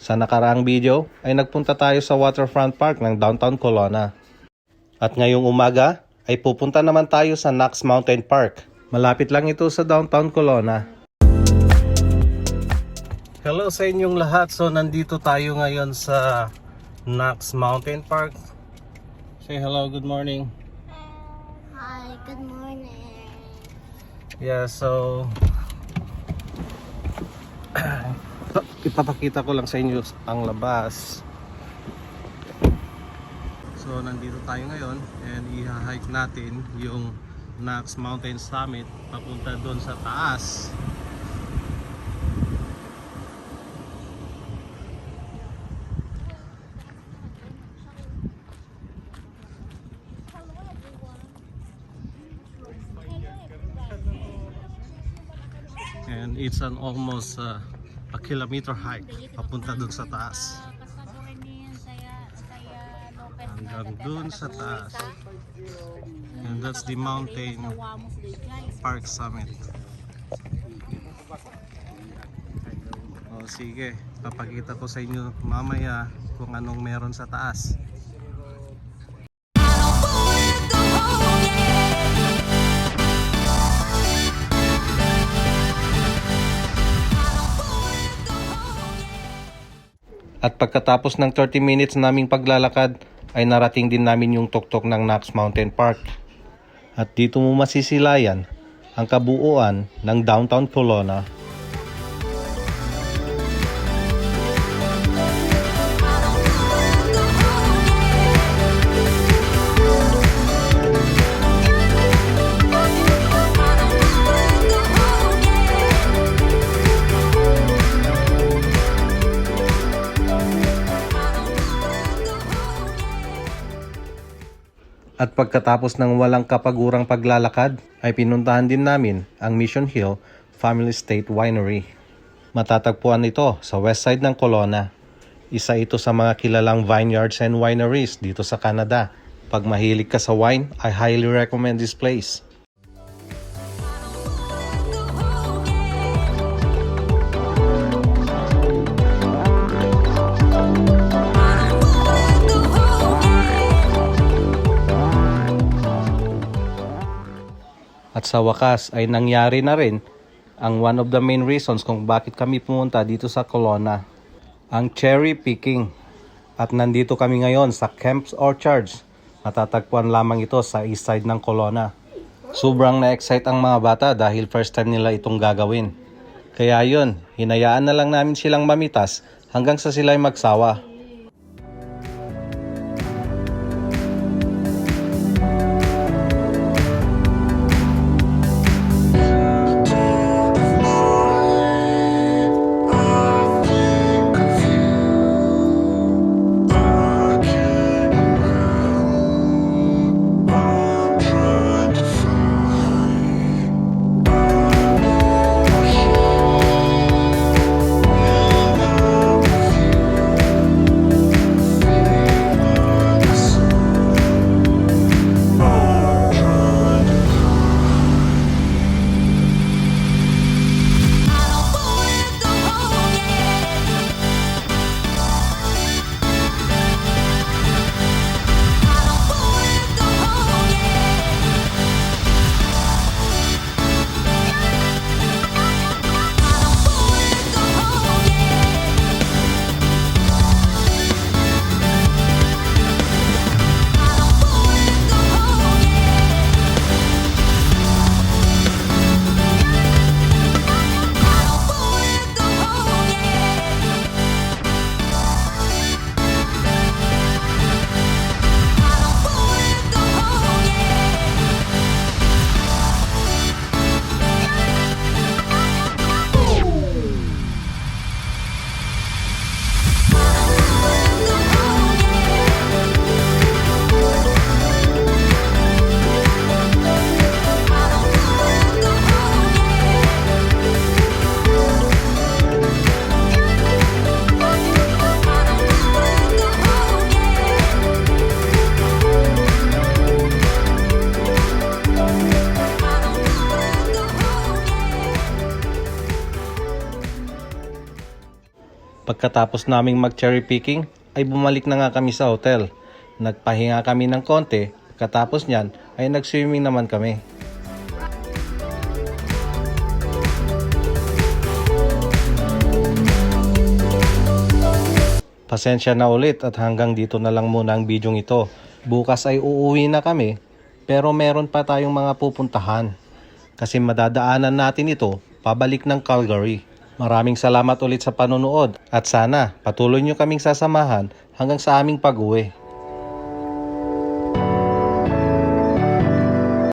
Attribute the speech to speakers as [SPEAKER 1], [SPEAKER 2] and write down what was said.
[SPEAKER 1] Sa nakaraang video ay nagpunta tayo sa waterfront park ng downtown Colona. At ngayong umaga ay pupunta naman tayo sa Knox Mountain Park. Malapit lang ito sa downtown Colona. Hello sa inyong lahat. So nandito tayo ngayon sa Knox Mountain Park. Say hello, good morning.
[SPEAKER 2] Hi, good morning.
[SPEAKER 1] Yeah, so ipapakita ko lang sa inyo ang labas. So nandito tayo ngayon and i-hike natin yung Knox Mountain Summit papunta doon sa taas. And it's an almost a kilometer hike papunta dun sa taas. Hanggang dun sa taas. And that's the mountain park summit. O sige, papakita ko sa inyo mamaya kung anong meron sa taas. At pagkatapos ng 30 minutes naming paglalakad, ay narating din namin yung tuktok ng Knox Mountain Park. At dito mo masisilayan ang kabuuan ng downtown Colona. At pagkatapos ng walang kapagurang paglalakad, ay pinuntahan din namin ang Mission Hill Family Estate Winery. Matatagpuan ito sa west side ng Colona. Isa ito sa mga kilalang vineyards and wineries dito sa Canada. Pag mahilig ka sa wine, I highly recommend this place. At sa wakas ay nangyari na rin ang one of the main reasons kung bakit kami pumunta dito sa Colona, ang cherry picking. At nandito kami ngayon sa Kemp's Orchards. Matatagpuan lamang ito sa east side ng Colona. Sobrang na-excite ang mga bata dahil first time nila itong gagawin. Kaya yun, hinayaan na lang namin silang mamitas hanggang sa sila'y magsawa. Pagkatapos naming mag-cherry picking, ay bumalik na nga kami sa hotel. Nagpahinga kami ng konti, pagkatapos niyan ay nag-swimming naman kami. Pasensya na ulit at hanggang dito na lang muna ang bidyong ito. Bukas ay uuwi na kami, pero meron pa tayong mga pupuntahan. Kasi madadaanan natin ito pabalik ng Calgary. Maraming salamat ulit sa panonood at sana patuloy nyo kaming sasamahan hanggang sa aming pag-uwi.